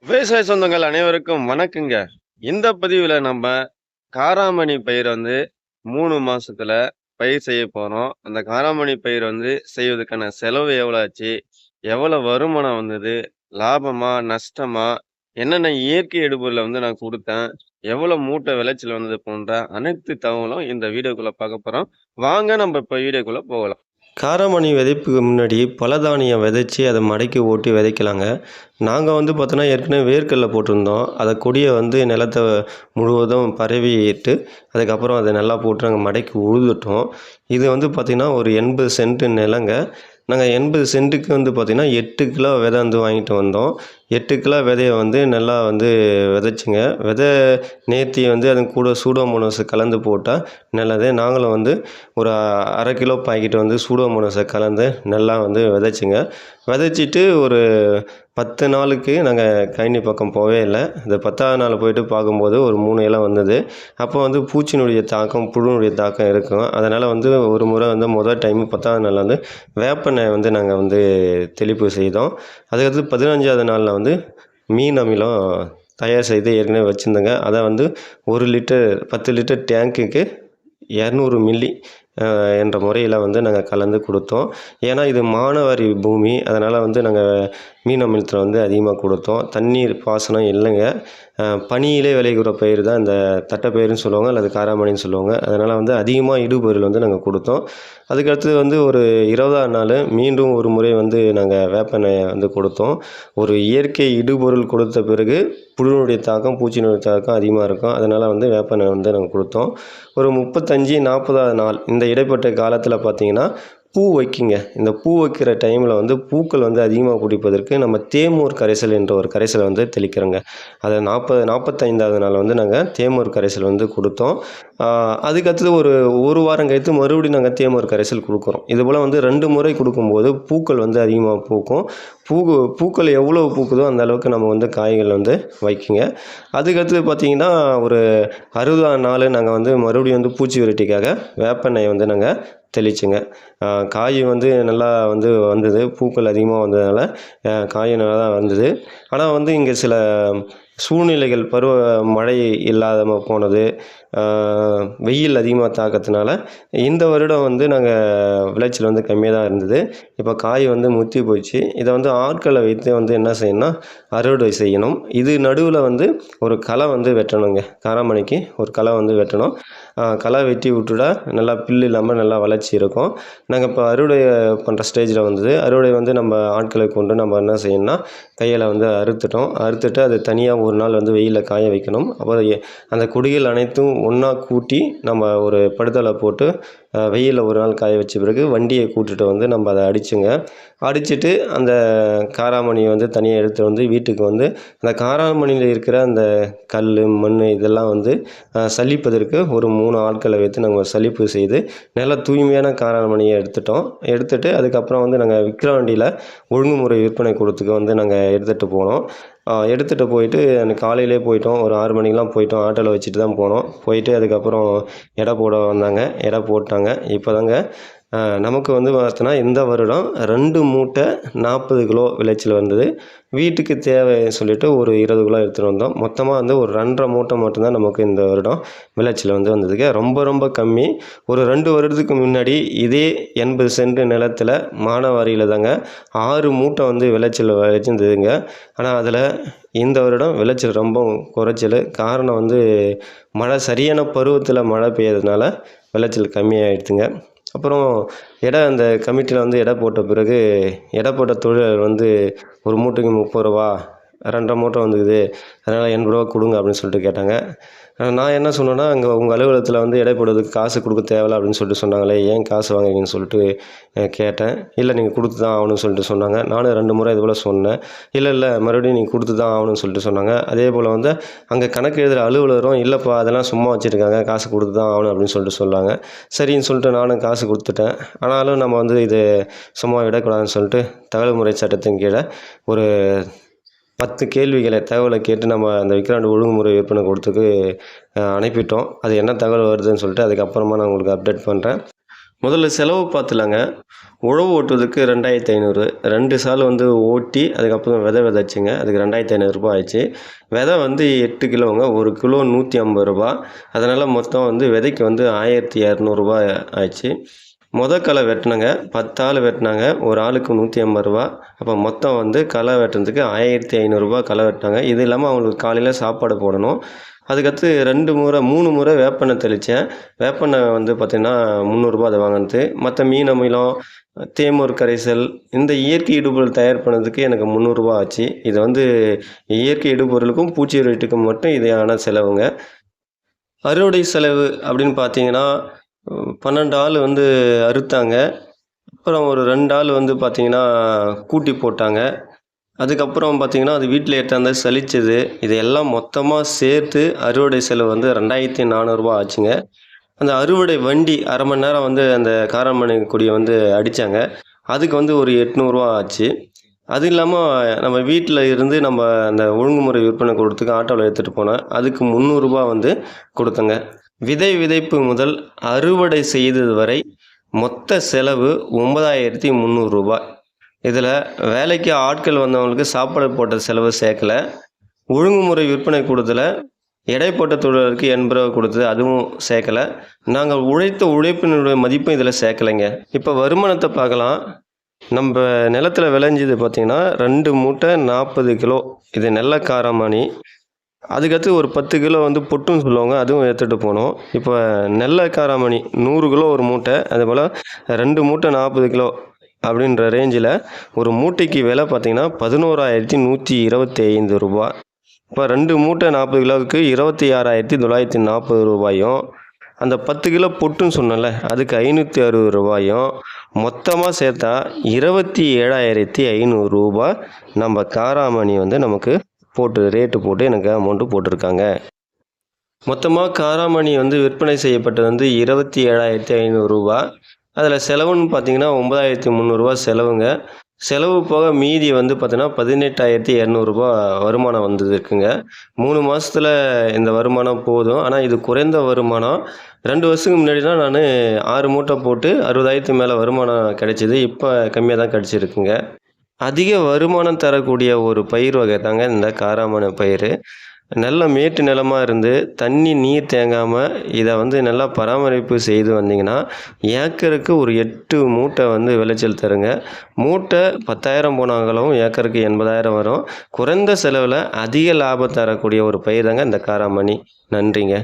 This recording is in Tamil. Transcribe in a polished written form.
விவசாய சொந்தங்கள் அனைவருக்கும் வணக்கங்க. இந்த பதிவுல நம்ம காராமணி பயிர் 3 மாசத்துல பயிர் செய்ய போறோம். அந்த காராமணி பயிர் செய்வதற்கான செலவு எவ்வளோ ஆச்சு? எவ்வளோ வருமானம் வந்தது? லாபமா? நஷ்டமா? என்னென்ன இயற்கை இடுபொருள நான் குடுத்தேன்? எவ்வளோ மூட்டை விளைச்சல் வந்தது போன்ற அனைத்து தகவலும் இந்த வீடியோக்குள்ள பார்க்க போறோம். வாங்க நம்ம இப்ப வீடியோக்குள்ள போகலாம். காராமணி விதைப்புக்கு முன்னாடி பலதானியம் விதைச்சி அதை மடக்கி ஓட்டி விதைக்கலாங்க. நாங்கள் பார்த்தோன்னா ஏற்கனவே வேர்க்கடல போட்டிருந்தோம். அதை கொடியை நிலத்தை முழுவதும் பரவிட்டு அதுக்கப்புறம் அதை நல்லா போட்டு நாங்கள் மடக்கி உழுதுட்டோம். இது பார்த்திங்கன்னா ஒரு 80 சென்ட் நிலங்க. நாங்கள் 80 சென்ட்டுக்கு பார்த்திங்கன்னா 8 கிலோ விதை வாங்கிட்டு வந்தோம். 8 கிலோ விதைய நல்லா விதைச்சிங்க. விதை நேர்த்தி அது கூட சூடோமோனாஸை கலந்து போட்டால் நல்லது. நாங்களும் ஒரு அரை கிலோ பாக்கெட் சூடோமோனாஸை கலந்து நல்லா விதைச்சிங்க. விதைச்சிட்டு ஒரு 10 நாளுக்கு நாங்கள் கழனி பக்கம் போகவே இல்லை. இந்த 10ஆவது நாள் போயிட்டு பார்க்கும்போது ஒரு 3 இலை வந்தது. அப்போ பூச்சியினுடைய தாக்கம், புழுனுடைய தாக்கம் இருக்கும். அதனால் ஒரு முறை முதல் டைம் 10ஆவது நாள் வேப்பெண்ணெய் நாங்கள் தெளிப்பு செய்தோம். அதுக்கடுத்து 15ஆவது நாளில் மீன் அமிலம் தயார் செய்து ஏற்கனவே வச்சுருந்தேங்க. அதை 1 லிட்டர் 10 லிட்டர் டேங்க்குக்கு 200 மில்லி என்ற முறையில் நாங்கள் கலந்து கொடுத்தோம். ஏன்னா இது மானாவாரி பூமி, அதனால் நாங்கள் மீன் அமிலத்தில் அதிகமாக கொடுத்தோம். தண்ணீர் பாசனம் இல்லைங்க. பனியிலே விளைகிற பயிர் தான் இந்த தட்டைப்பயிர்னு சொல்லுவாங்க, அல்லது காராமணின்னு சொல்லுவாங்க. அதனால் அதிகமாக இடுபொருள் நாங்கள் கொடுத்தோம். அதுக்கடுத்து ஒரு 20ஆவது நாள் மீண்டும் ஒரு முறை நாங்கள் வேப்பெண்ணெயை கொடுத்தோம். ஒரு இயற்கை இடுபொருள் கொடுத்த பிறகு புழுனுடைய தாக்கம், பூச்சியினுடைய தாக்கம் அதிகமாக இருக்கும். அதனால் வேப்பெண்ணெய் நாங்கள் கொடுத்தோம். ஒரு 35 40ஆவது நாள் இந்த இடைப்பட்ட காலத்தில் பார்த்திங்கன்னா பூ வைக்குங்க. இந்த பூ வைக்கிற டைமில் பூக்கள் அதிகமாக பிடிப்பதற்கு நம்ம தேமூர் கரைசல் என்ற ஒரு கரைசலை தெளிக்கிறோங்க. அதை 45ஆவது நாள் நாங்கள் தேமூர் கரைசல் கொடுத்தோம். அதுக்கடுத்து ஒரு வாரம் கழித்து மறுபடியும் நாங்கள் தேமூர் கரைசல் கொடுக்குறோம். இதுபோல் 2 முறை கொடுக்கும்போது பூக்கள் அதிகமாக பூக்கும். பூக்கள் எவ்வளோ பூக்குதோ அந்த அளவுக்கு நம்ம காய்கள் வைக்குங்க. அதுக்கடுத்து பார்த்திங்கன்னா ஒரு 60ஆவது நாள் நாங்கள் மறுபடியும் பூச்சி விரட்டிக்காக வேப்பெண்ணெயை நாங்கள் தெளிச்சுங்க. காய் நல்லா வந்தது. பூக்கள் அதிகமாக வந்ததுனால காய் நல்லா தான் வந்தது. ஆனால் இங்கே சில சூழ்நிலைகள், பருவ மழை இல்லாமல் போனது, வெயில் அதிகமாக தாக்கத்தினால இந்த வருடம் நாங்கள் விளைச்சல் கம்மியாக தான் இருந்தது. இப்போ காய் முத்தி போச்சு. இதை ஆட்களை வைத்து என்ன செய்யணும்னா அறுவடை செய்யணும். இது நடுவில் ஒரு களை வெட்டணுங்க. காராமணிக்கு ஒரு களை வெட்டணும். களை வெட்டி விட்டுட்டா நல்லா பில்லு இல்லாமல் நல்லா வளர்ச்சி இருக்கும். நாங்கள் இப்போ அறுவடை பண்ணுற ஸ்டேஜில் அறுவடை நம்ம ஆட்களை கொண்டு நம்ம என்ன செய்யணும்னா கையில் அறுத்துட்டு அது தனியாக ஒரு நாள் வெயிலில் காய வைக்கணும். அப்புறம் அந்த கொடிகள் அனைத்தும் ஒன்றா கூட்டி நம்ம ஒரு படுதலை போட்டு வெயிலில் ஒரு நாள் காய வச்ச பிறகு வண்டியை கூட்டிட்டு நம்ம அதை அடிச்சுட்டு அந்த காராமணியை தனியாக எடுத்து வீட்டுக்கு அந்த காராமணியில் இருக்கிற அந்த கல், மண் இதெல்லாம் சலிப்பதற்கு ஒரு 3 ஆட்களை வைத்து நாங்கள் சலிப்பு செய்து நல்லா தூய்மையான காராமணியை எடுத்துட்டு அதுக்கப்புறம் நாங்கள் விற்கிற வண்டியில் ஒழுங்குமுறை விற்பனை கொடுத்துக்கு நாங்கள் எடுத்துகிட்டு போனோம். எடுத்துகிட்டு போயிட்டு அன்றைக்கி காலையிலே போயிட்டோம். ஒரு 6 மணிக்கெலாம் போயிட்டோம். ஆட்டோவில் வச்சுட்டு தான் போனோம். போயிட்டு அதுக்கப்புறம் எடை போட வந்தாங்க. எடை போட்டாங்க. இப்போ தாங்க நமக்கு பார்த்தோன்னா இந்த வருடம் 2 மூட்டை 40 கிலோ விளைச்சல் வந்தது. வீட்டுக்கு தேவை சொல்லிவிட்டு ஒரு 20 கிலோ எடுத்துகிட்டு வந்தோம். மொத்தமாக ஒரு 2.5 மூட்டை மட்டும்தான் நமக்கு இந்த வருடம் விளைச்சல் வந்ததுங்க. ரொம்ப கம்மி. ஒரு 2 வருடத்துக்கு முன்னாடி இதே 80 சென்ட் நிலத்தில் மானாவாரியில் தாங்க 6 மூட்டை விளைச்சல் விளைச்சிருந்ததுங்க. ஆனால் அதில் இந்த வருடம் விளைச்சல் ரொம்ப குறைச்சல். காரணம் மழை, சரியான பருவத்தில் மழை பெய்யறதுனால விளைச்சல் கம்மியாகிடுதுங்க. அப்புறம் அந்த கமிட்டியில் எடை போட்ட பிறகு எடை போட்ட தொழிலாளர் ஒரு மூட்டைக்கு 30 ரூபா, 2.5 மூட்டை வந்துக்குது, அதனால் 80 ரூபா கொடுங்க அப்படின்னு சொல்லிட்டு கேட்டாங்க. நான் என்ன சொன்னேன்னா, அங்கே உங்கள் அலுவலகத்தில் எடை போடுறதுக்கு காசு கொடுக்க தேவையில்ல அப்படின்னு சொல்லிட்டு சொன்னாங்களே, ஏன் காசு வாங்குறீங்கன்னு சொல்லிட்டு கேட்டேன். இல்லை நீங்கள் கொடுத்து தான் ஆகணும்னு சொல்லிட்டு சொன்னாங்க. நானும் 2 முறை இதுபோல் சொன்னேன். இல்லை மறுபடியும் நீங்கள் கொடுத்து தான் ஆகணும்னு சொல்லிட்டு சொன்னாங்க. அதே போல் அங்கே கணக்கு எழுதுகிற அலுவலரும் இல்லைப்பா அதெல்லாம் சும்மா வச்சுருக்காங்க, காசு கொடுத்து தான் ஆகணும் அப்படின்னு சொல்லிட்டு சொன்னாங்க. சரின்னு சொல்லிட்டு நானும் காசு கொடுத்துட்டேன். ஆனாலும் நம்ம இது சும்மா விடக்கூடாதுன்னு சொல்லிட்டு தகவல் முறை சட்டத்தின் கீழே ஒரு 10 கேள்விகளை தகவலை கேட்டு நம்ம அந்த விக்ராண்ட் ஒழுங்குமுறை விற்பனை கொடுத்துக்கு அனுப்பிட்டோம். அது என்ன தகவல் வருதுன்னு சொல்லிட்டு அதுக்கப்புறமா நான் உங்களுக்கு அப்டேட் பண்ணுறேன். முதல்ல செலவு பார்த்துலாங்க. உழவு ஓட்டுவதற்கு 2500 2 சால் வந்து ஓட்டி அதுக்கப்புறம் விதை விதைச்சுங்க. அதுக்கு ரூ. 2500 ஆயிடுச்சு. விதை வந்து 8 கிலோங்க. 1 கிலோ ரூ. 150. அதனால் மொத்தம் வந்து விதைக்கு வந்து ரூ. 1200 ஆயிடுச்சு. களை வெட்டினங்க. 10 ஆள் வெட்டினாங்க. ஒரு ஆளுக்கு ரூ. 150. அப்போ மொத்தம் வந்து களை வெட்டுறதுக்கு ரூ. 1500 களை வெட்டினாங்க. இது இல்லாமல் அவங்களுக்கு காலையில் சாப்பாடு போடணும். அதுக்கடுத்து 3 முறை வேப்பெண்ணெய் தெளித்தேன். வேப்பெண்ணெய் வந்து பார்த்திங்கன்னா ரூ. 300 அதை வாங்கினது. மற்ற மீன் அமிலம், தேமூர் கரைசல், இந்த இயற்கை இடுபொருள் தயார் பண்ணதுக்கு எனக்கு ரூ. 300 ஆச்சு. இது வந்து இயற்கை இடுபொருளுக்கும் பூச்சி ரேட்டுக்கும் மட்டும் இதையான செலவுங்க. அறுவடை செலவு அப்படின்னு பார்த்தீங்கன்னா 12 ஆள் வந்து அறுத்தாங்க. அப்புறம் ஒரு 2 ஆள் வந்து பார்த்திங்கன்னா கூட்டி போட்டாங்க. அதுக்கப்புறம் பார்த்திங்கன்னா அது வீட்டில் எடுத்தாந்து சலிச்சது. இதையெல்லாம் மொத்தமாக சேர்த்து அறுவடை செலவு வந்து ரூ. 2400 ஆச்சுங்க. அந்த அறுவடை வண்டி அரை மணி நேரம் வந்து அந்த காராமணி கொடியை வந்து அடித்தாங்க. அதுக்கு வந்து ஒரு ரூ. 800 ஆச்சு. அது இல்லாமல் நம்ம வீட்டில் இருந்து நம்ம அந்த ஒழுங்குமுறை விற்பனை கொடுத்துக்கு ஆட்டோவில் எடுத்துகிட்டு போனேன். அதுக்கு ரூ. 300 வந்து கொடுத்தங்க. விதைப்பு முதல் அறுவடை செய்தது வரை மொத்த செலவு ரூ. 9300. இதில் வேலைக்கு ஆட்கள் வந்தவங்களுக்கு சாப்பாடு போட்ட செலவு சேர்க்கலை. ஒழுங்குமுறை விற்பனை கூடத்தில் எடை போட்ட தொழிலாளருக்கு ரூ. 80 கொடுத்தது அதுவும் சேர்க்கலை. நாங்கள் உழைத்த உழைப்பினுடைய மதிப்பும் இதில் சேர்க்கலைங்க. இப்போ வருமானத்தை பார்க்கலாம். நம்ம நிலத்தில் விளைஞ்சது பார்த்திங்கன்னா 2 மூட்டை 40 கிலோ. இது நெல்லை காராமணி. அதுக்கடுத்து ஒரு 10 கிலோ வந்து பொட்டுன்னு சொல்லுவாங்க, அதுவும் எடுத்துகிட்டு போனோம். இப்போ நெல்லை காராமணி 100 கிலோ ஒரு மூட்டை. அதுபோல் 2 மூட்டை 40 கிலோ அப்படின்ற ரேஞ்சில் ஒரு மூட்டைக்கு விலை பார்த்திங்கன்னா ரூ. 11,125. இப்போ 2 மூட்டை 40 கிலோவுக்கு ரூ. 26,940. அந்த 10 கிலோ பொட்டுன்னு சொன்னேன்ல, அதுக்கு ரூ. 560. மொத்தமாக சேர்த்தா ரூ. 27,500 நம்ம காராமணி வந்து நமக்கு ரேட்டு போட்டு எனக்கு அமௌண்ட்டு போட்டிருக்காங்க. மொத்தமாக காராமணி வந்து விற்பனை செய்யப்பட்டது வந்து ரூ. 27,500. அதில் செலவுன்னு பார்த்தீங்கன்னா ரூ. 9,300 செலவுங்க. செலவு போக மீதி வந்து பார்த்தீங்கன்னா ரூ. 18,200 வருமானம் இருக்குங்க. 3 மாதத்தில் இந்த வருமானம் போதும். ஆனால் இது குறைந்த வருமானம். 2 வருஷத்துக்கு முன்னாடினா நான் 6 மூட்டை போட்டு 60,000 மேலே வருமானம் கிடைச்சிது. இப்போ கம்மியாக தான் கிடச்சிருக்குங்க. அதிக வருமானம் தரக்கூடிய ஒரு பயிர் வகை தாங்க இந்த காராமணி பயிர். நல்ல மேட்டு நிலமாக இருந்து நீர் தேங்காமல் இதை வந்து நல்லா பராமரிப்பு செய்து வந்தீங்கன்னா ஏக்கருக்கு ஒரு 8 மூட்டை வந்து விளைச்சல் தருங்க. மூட்டை 10,000 போனாங்களும் ஏக்கருக்கு 80,000 வரும். குறைந்த செலவில் அதிக லாபம் தரக்கூடிய ஒரு பயிர் தாங்க இந்த காராமணி. நன்றிங்க.